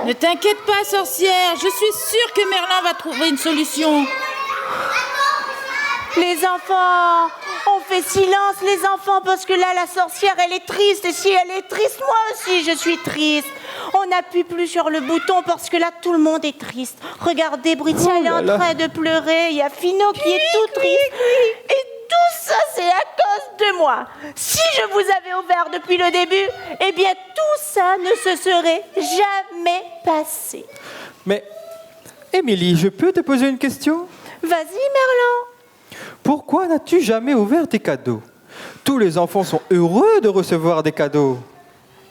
Ne t'inquiète pas, sorcière. Je suis sûre que Merlan va trouver une solution. Les enfants, on fait silence les enfants parce que là la sorcière elle est triste et si elle est triste, moi aussi je suis triste. On n'appuie plus sur le bouton parce que là tout le monde est triste. Regardez, Britia elle est en train de pleurer, il y a Fino qui est tout triste. Et tout ça c'est à cause de moi. Si je vous avais ouvert depuis le début, eh bien tout ça ne se serait jamais passé. Mais, Émilie, je peux te poser une question? Vas-y Merlan. Pourquoi n'as-tu jamais ouvert tes cadeaux? Tous les enfants sont heureux de recevoir des cadeaux.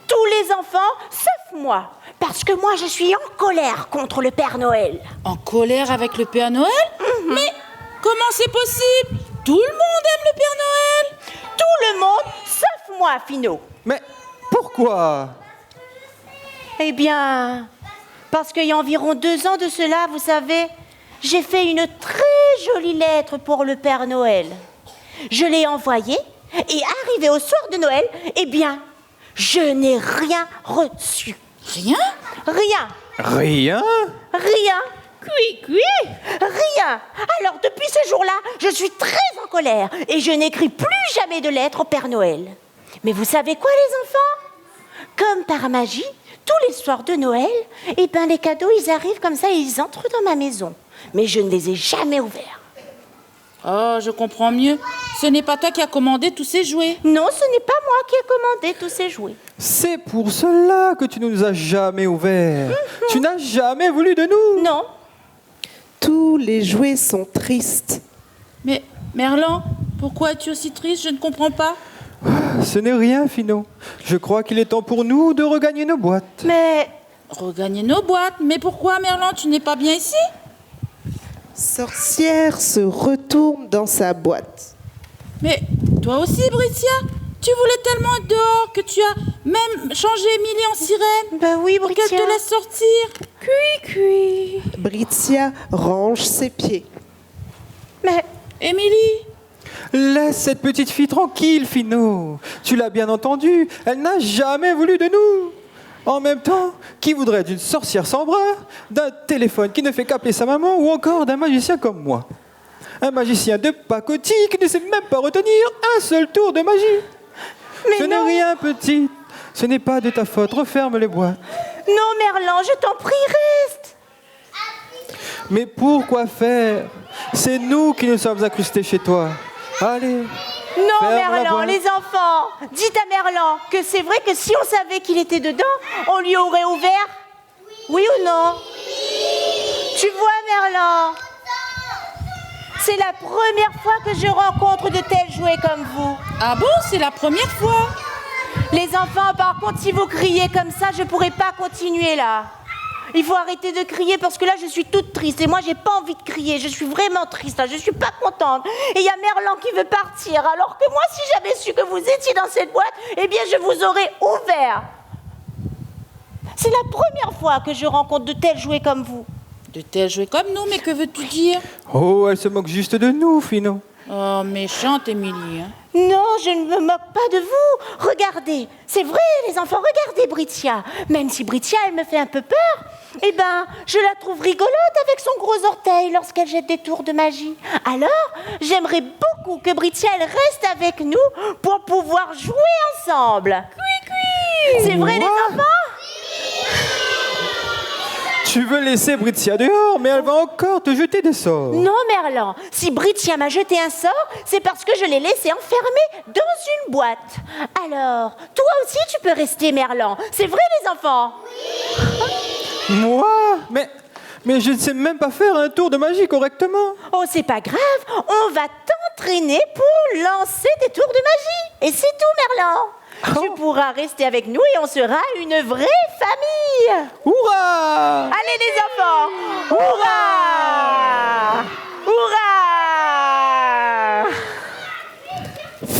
Tous les enfants, sauf moi. Parce que moi, je suis en colère contre le Père Noël. En colère avec le Père Noël? Mais comment c'est possible? Tout le monde aime le Père Noël. Tout le monde, sauf moi, Fino. Mais pourquoi? Eh bien, parce qu'il y a environ 2 ans de cela, vous savez, j'ai fait une très jolie lettre pour le Père Noël. Je l'ai envoyée et arrivé au soir de Noël, eh bien, je n'ai rien reçu. Rien? Rien. Rien? Rien. Cui. Rien. Alors, depuis ce jour-là, je suis très en colère et je n'écris plus jamais de lettres au Père Noël. Mais vous savez quoi, les enfants? Comme par magie, tous les soirs de Noël, eh ben, les cadeaux, ils arrivent comme ça et ils entrent dans ma maison. Mais je ne les ai jamais ouverts. Oh, je comprends mieux. Ce n'est pas toi qui as commandé tous ces jouets. Non, ce n'est pas moi qui ai commandé tous ces jouets. C'est pour cela que tu ne nous as jamais ouverts. Tu n'as jamais voulu de nous. Non. Tous les jouets sont tristes. Mais, Merlan, pourquoi es-tu aussi triste? Je ne comprends pas. Ce n'est rien, Fino. Je crois qu'il est temps pour nous de regagner nos boîtes. Mais Regagner nos boîtes? Mais pourquoi, Merlan? Tu n'es pas bien ici? Sorcière se retourne dans sa boîte. Mais toi aussi, Britia, tu voulais tellement être dehors que tu as même changé Émilie en sirène bah oui, pour qu'elle Britia. te laisse sortir. Cui. Britia range ses pieds. Mais Émilie, Laisse cette petite fille tranquille, Fino. Tu l'as bien entendu, elle n'a jamais voulu de nous. En même temps, qui voudrait d'une sorcière sans bras, d'un téléphone qui ne fait qu'appeler sa maman ou encore d'un magicien comme moi? Un magicien de pacotille qui ne sait même pas retenir un seul tour de magie. Mais Ce n'est non. rien, petite. Ce n'est pas de ta faute. Referme les boîtes. non, Merlan, je t'en prie, reste. Mais pourquoi faire? C'est nous qui nous sommes incrustés chez toi. Allez. Non, Ferme la Merlan, boîte. les enfants, dites à Merlan que c'est vrai que si on savait qu'il était dedans, on lui aurait ouvert. Oui ou non? Tu vois, Merlan, c'est la première fois que je rencontre de tels jouets comme vous. ah bon, c'est la première fois. Les enfants, par contre, si vous criez comme ça, je pourrais pas continuer là. Il faut arrêter de crier parce que là, je suis toute triste. Et moi, j'ai pas envie de crier. Je suis vraiment triste. Là. Je suis pas contente. Et il y a Merlan qui veut partir. Alors que moi, si j'avais su que vous étiez dans cette boîte, eh bien, je vous aurais ouvert. C'est la première fois que je rencontre de tels jouets comme vous. De tels jouets comme nous, mais que veux-tu dire? Oh, elle se moque juste de nous, Fino. Oh, méchante Émilie. Hein. Non, je ne me moque pas de vous. Regardez, c'est vrai, les enfants, regardez Britia. Même si Britia, elle me fait un peu peur, eh ben, je la trouve rigolote avec son gros orteil lorsqu'elle jette des tours de magie. Alors, j'aimerais beaucoup que Britia, elle reste avec nous pour pouvoir jouer ensemble. C'est vrai, les enfants? Tu veux laisser Britia dehors, mais elle va encore te jeter des sorts. Non, Merlan, si Britia m'a jeté un sort, c'est parce que je l'ai laissé enfermée dans une boîte. Alors, toi aussi, tu peux rester, Merlan. C'est vrai, les enfants? Moi? Mais je ne sais même pas faire un tour de magie correctement. Oh, c'est pas grave, on va t'entraîner pour lancer des tours de magie. Et c'est tout, Merlan. Tu pourras rester avec nous et on sera une vraie famille. Hurrah! Allez les enfants! Hurrah! Hurrah!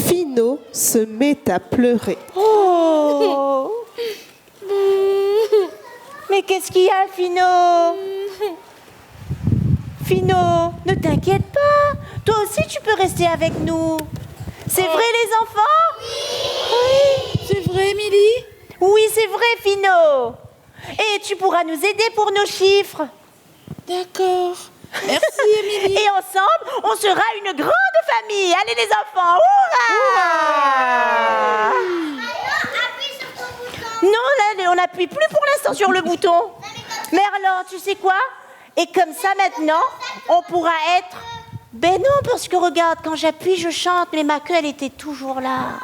Fino se met à pleurer. Oh! Mais qu'est-ce qu'il y a, Fino? Fino, ne t'inquiète pas. Toi aussi, tu peux rester avec nous. C'est vrai, les enfants? Oui, c'est vrai, Émilie. Oui, c'est vrai, Fino. Et tu pourras nous aider pour nos chiffres. D'accord. Merci, Émilie. Et ensemble, on sera une grande famille. Allez, les enfants, hurrah! Non, là, on n'appuie plus pour l'instant sur le bouton. Merlan, tu sais quoi? Et comme ça, maintenant, on pourra être... Ben non, parce que regarde, quand j'appuie, je chante, mais ma queue, elle était toujours là.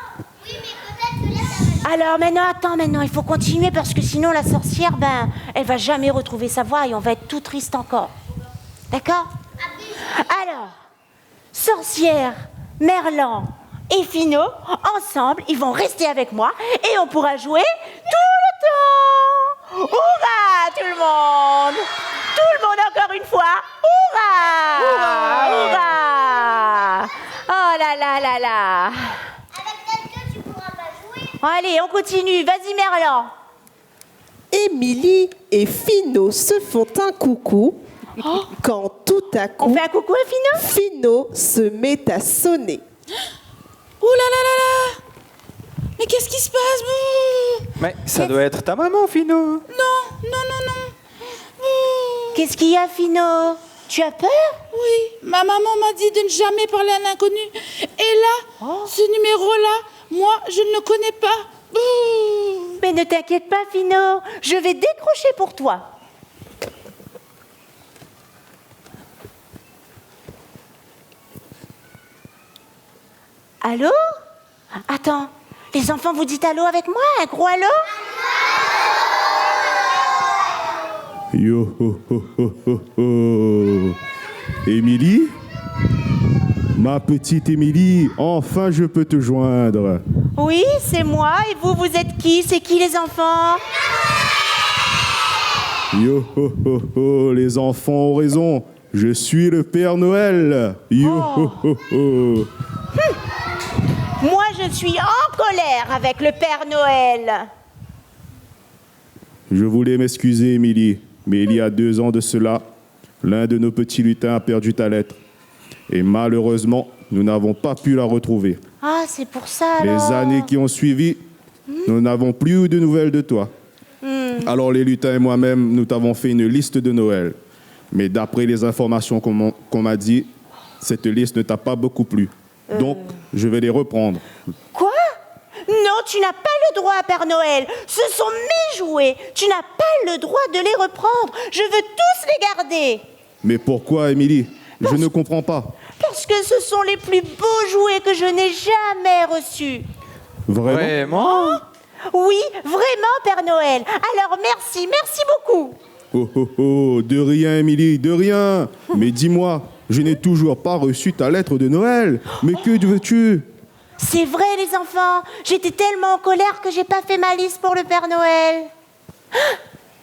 Alors maintenant, il faut continuer, parce que sinon, la sorcière, ben, elle va jamais retrouver sa voix et on va être tout triste encore. D'accord? Alors, sorcière, Merlan et Fino, ensemble, ils vont rester avec moi et on pourra jouer tout le temps. Hurrah, tout le monde! Tout le monde encore une fois. Hurrah! Hurrah! Oh là là là là! Avec cette queue, tu pourras pas jouer. Allez, on continue. Vas-y, Merlan. Émilie et Fino se font un coucou quand tout à On coup, fait un coucou à Fino? Fino se met à sonner. Ouh là là là là. Mais qu'est-ce qui se passe? Bouh. Mais ça doit être ta maman, Fino. Non, non, non, non. Bouh. Qu'est-ce qu'il y a, Fino? Tu as peur? Oui, ma maman m'a dit de ne jamais parler à l'inconnu. Et là, ce numéro-là, moi, je ne le connais pas. Bouh. Mais ne t'inquiète pas, Fino. Je vais décrocher pour toi. Allô? Attends, les enfants, vous dites allô avec moi? Un gros allô? Yo ho ho ho ho ho. Émilie? Ma petite Émilie, enfin je peux te joindre. Oui, c'est moi. Et vous, vous êtes qui? C'est qui les enfants? Yo ho ho ho, les enfants ont raison. Je suis le Père Noël. Yo ho ho ho. Moi, je suis en colère avec le Père Noël. Je voulais m'excuser, Émilie, mais il y a 2 ans de cela, l'un de nos petits lutins a perdu ta lettre. Et malheureusement, nous n'avons pas pu la retrouver. Ah, c'est pour ça alors. Les années qui ont suivi, nous n'avons plus eu de nouvelles de toi. Alors les lutins et moi-même, nous t'avons fait une liste de Noël. Mais d'après les informations qu'on m'a dit, cette liste ne t'a pas beaucoup plu. Donc, je vais les reprendre. Quoi? Non, tu n'as pas le droit, Père Noël. Ce sont mes jouets. Tu n'as pas le droit de les reprendre. Je veux tous les garder. Mais pourquoi, Émilie? Je ne comprends pas. Parce que ce sont les plus beaux jouets que je n'ai jamais reçus. Vraiment? Oui, vraiment, Père Noël. Alors merci beaucoup. Oh, oh, oh, de rien, Émilie, de rien. Mais dis-moi, je n'ai toujours pas reçu ta lettre de Noël. Mais que veux-tu? C'est vrai, les enfants. J'étais tellement en colère que j'ai pas fait ma liste pour le Père Noël.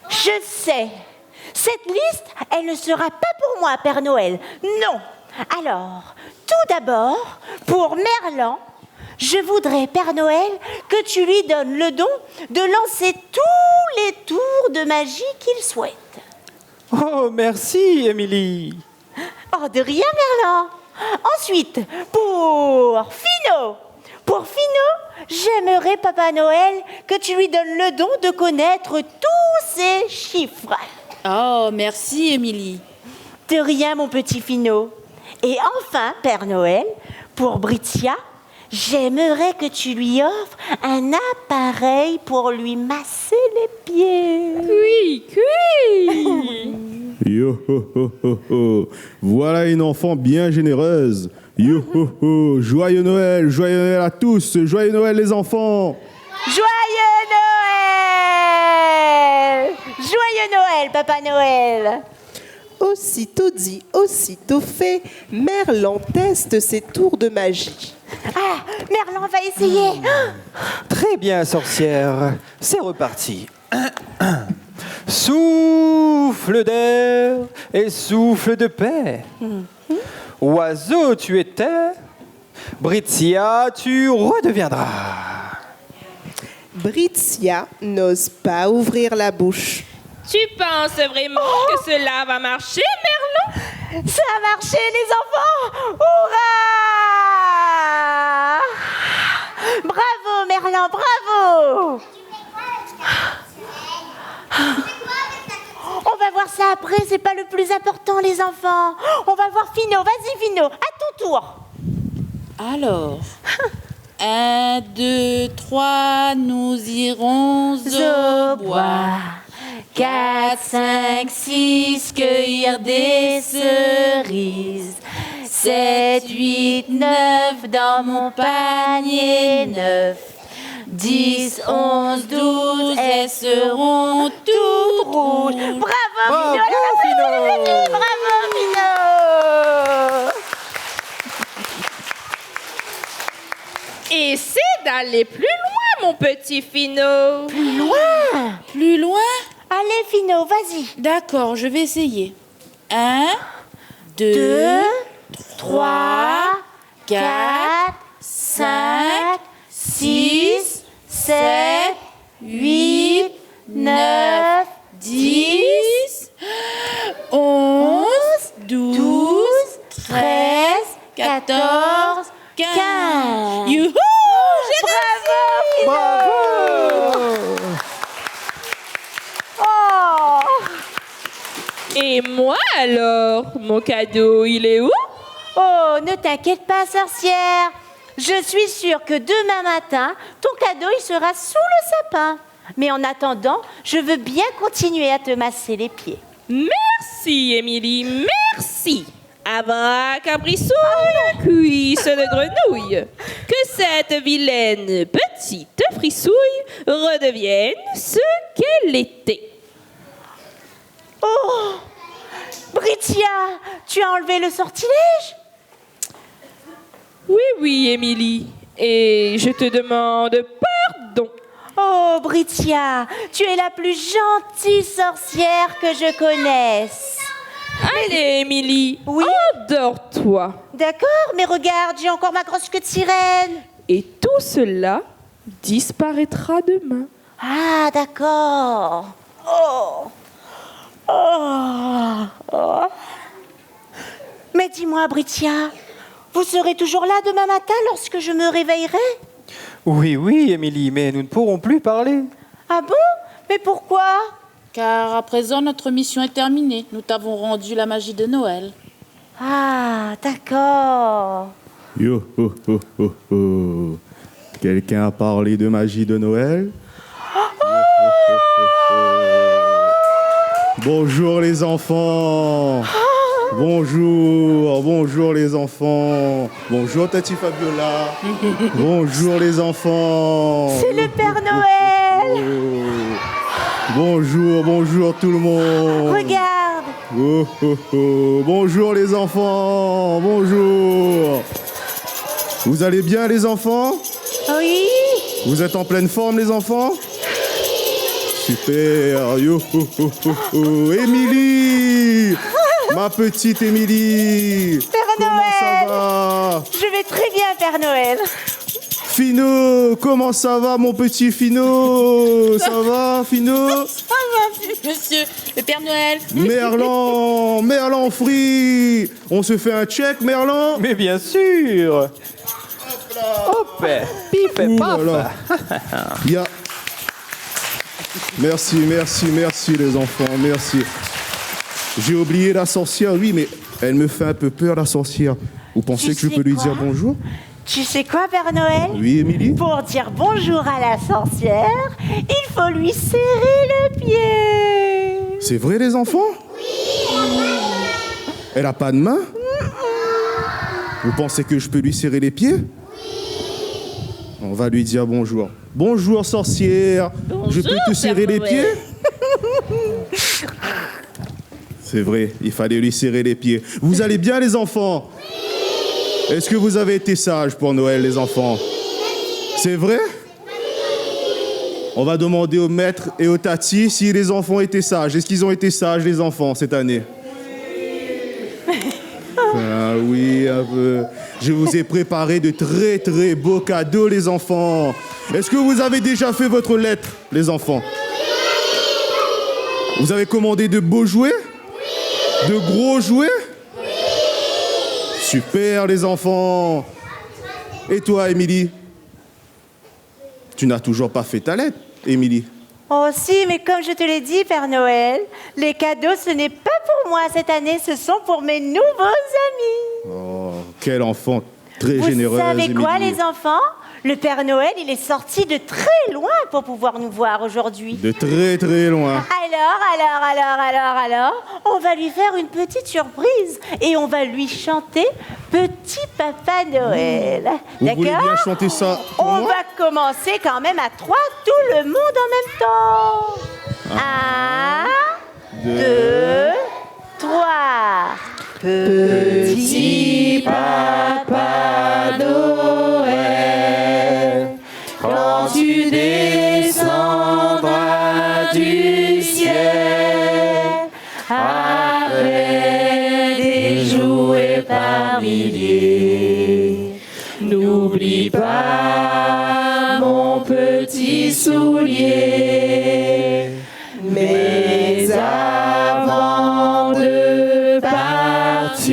Je sais. Cette liste, elle ne sera pas pour moi, Père Noël. Non. Alors, tout d'abord, pour Merlan, je voudrais, Père Noël, que tu lui donnes le don de lancer tous les tours de magie qu'il souhaite. Oh, merci, Émilie. Oh, de rien, Merlan. Ensuite, pour Fino. Pour Fino, j'aimerais, Papa Noël, que tu lui donnes le don de connaître tous ses chiffres. Oh, merci, Émilie. De rien, mon petit Fino. Et enfin, Père Noël, pour Britia, j'aimerais que tu lui offres un appareil pour lui masser les pieds. Oui, oui. Yo ho ho ho ho. Voilà une enfant bien généreuse. Yo ho ho. Joyeux Noël à tous. Joyeux Noël les enfants. Joyeux Noël! Joyeux Noël, Papa Noël. Aussitôt dit, aussitôt fait, Merlan teste ses tours de magie. Ah, Merlan va essayer. Très bien, sorcière. C'est reparti. Souffle d'air et souffle de paix. Oiseau, tu étais. Britia, tu redeviendras. Britia n'ose pas ouvrir la bouche. Tu penses vraiment que cela va marcher, Merlan? Ça a marché, les enfants. Hurrah! Bravo, Merlan, bravo. On va voir ça après, c'est pas le plus important, les enfants. On va voir Fino. Vas-y, Fino, à ton tour. Alors, 1, 2, 3, nous irons au bois. 4, 5, 6, cueillir des cerises. 7, 8, 9, dans mon panier 9. 10, 11, 12, elles seront toutes rouges. Bravo, Bravo, Fino! Fino. Bravo, Fino. Essaie d'aller plus loin, mon petit Fino. Plus loin? Allez, Fino, vas-y. D'accord, je vais essayer. 1, 2, 2, 3, 4, 5, 6, 7, 8, 9, 10, 11, 12, 13, 14, 15. Youhou! J'ai réussi! Bravo! Oh! Et moi alors, mon cadeau, il est où? Oh, ne t'inquiète pas, sorcière. Je suis sûre que demain matin, ton cadeau, il sera sous le sapin. Mais en attendant, je veux bien continuer à te masser les pieds. Merci, Émilie, merci. Abracabrisouille, cuisse de grenouille. Que cette vilaine petite frissouille redevienne ce qu'elle était. Oh! Britia, tu as enlevé le sortilège? Oui, oui, Émilie. Et je te demande pardon. Oh, Britia, tu es la plus gentille sorcière que je connaisse. Allez, Émilie, Oui? endors-toi. D'accord, mais regarde, j'ai encore ma grosse queue de sirène. Et tout cela disparaîtra demain. Ah, d'accord. Oh. Oh. Oh. Mais dis-moi, Britia, vous serez toujours là demain matin lorsque je me réveillerai? Oui, oui, Émilie, mais nous ne pourrons plus parler. Ah bon? Mais pourquoi? Car à présent, notre mission est terminée. Nous t'avons rendu la magie de Noël. Ah, d'accord. Yo, ho, ho, ho, ho. Quelqu'un a parlé de magie de Noël? Bonjour les enfants. Bonjour, bonjour les enfants. Bonjour Tati Fabiola. Bonjour les enfants. C'est le Père Noël. Bonjour, bonjour tout le monde. Regarde. Oh, oh, oh. Bonjour les enfants. Bonjour. Vous allez bien les enfants? Oui. Vous êtes en pleine forme les enfants? Super. Yo, oh, oh, oh, oh. Émilie. Ma petite Émilie. Père Comment Noël. ça va? Je vais très bien, Père Noël. Fino, comment ça va mon petit Fino? Ça va Fino? Ça va, monsieur le Père Noël. Merlan, Merlan Free. On se fait un check Merlan? Mais bien sûr. Hop, pif et Ouh paf. là là. Il y a- Merci, merci, merci les enfants, merci. J'ai oublié la sorcière, oui, mais elle me fait un peu peur la sorcière. Vous pensez Tu que je sais peux lui quoi? dire bonjour? Tu sais quoi, Père Noël? Oui, Émilie? Pour dire bonjour à la sorcière, il faut lui serrer le pied. C'est vrai les enfants? Oui. Elle a pas de main? Vous pensez que je peux lui serrer les pieds? On va lui dire bonjour. Bonjour sorcière, je peux te Bonjour, serrer Père les Noël. pieds? C'est vrai, il fallait lui serrer les pieds. Vous allez bien, les enfants? Est-ce que vous avez été sages pour Noël, les enfants? C'est vrai? On va demander au maître et au tati si les enfants étaient sages. Est-ce qu'ils ont été sages, les enfants, cette année? Ah oui, un peu. Je vous ai préparé de très très beaux cadeaux, les enfants. Est-ce que vous avez déjà fait votre lettre, les enfants? Vous avez commandé de beaux jouets? De gros jouets? Super, les enfants. Et toi, Émilie? Tu n'as toujours pas fait ta lettre, Émilie? Oh si, mais comme je te l'ai dit, Père Noël, les cadeaux, ce n'est pas pour moi cette année, ce sont pour mes nouveaux amis. Oh, quel enfant très généreux. Vous savez quoi, Émilie. les enfants? Le Père Noël, il est sorti de très loin pour pouvoir nous voir aujourd'hui. De très très loin. Alors, on va lui faire une petite surprise et on va lui chanter Petit Papa Noël. Vous voulez bien D'accord? chanter ça pour On moi? va commencer quand même à 3, tout le monde en même temps. 1, 2, 3. Petit Papa Noël, quand tu descendras du ciel, avec des jouets par milliers, n'oublie pas mon petit soulier. Mais avant de partir,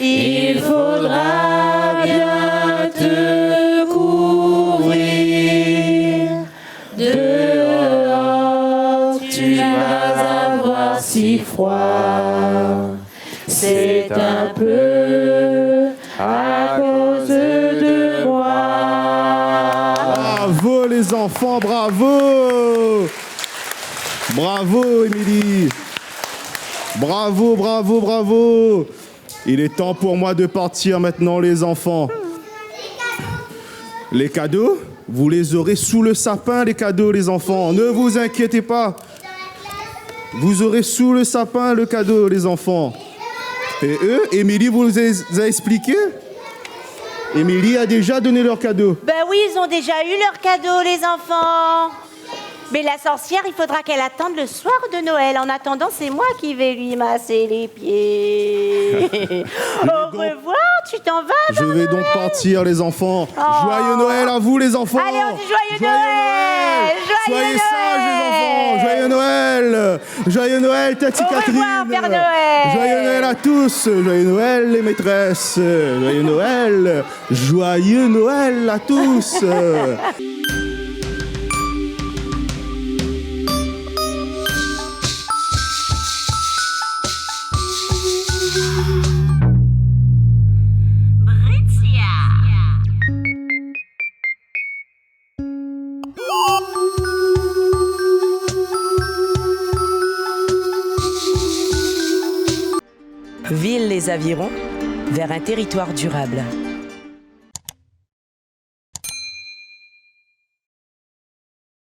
il faudra bien te couvrir. Dehors, tu vas avoir si froid. C'est un peu à cause de moi. Bravo, les enfants, bravo! Bravo, Émilie! Bravo, bravo, bravo! Il est temps pour moi de partir maintenant, les enfants. Les cadeaux, vous les aurez sous le sapin, les cadeaux, les enfants. Ne vous inquiétez pas. Vous aurez sous le sapin le cadeau, les enfants. Et eux, Émilie vous les a expliqué? Émilie a déjà donné leur cadeau. Ben oui, ils ont déjà eu leur cadeau, les enfants. Mais la sorcière, il faudra qu'elle attende le soir de Noël. En attendant, c'est moi qui vais lui masser les pieds. Au revoir, tu t'en vas, Je vais donc partir, les enfants. Joyeux Noël à vous, les enfants. Allez, on dit joyeux Noël. Soyez Joyeux sages, les Noël. enfants. Joyeux Noël. Joyeux Noël, Tati Au revoir, Catherine. Père Noël. Joyeux Noël à tous. Joyeux Noël, les maîtresses. Joyeux Noël. Joyeux Noël à tous. Ville les Avirons vers un territoire durable.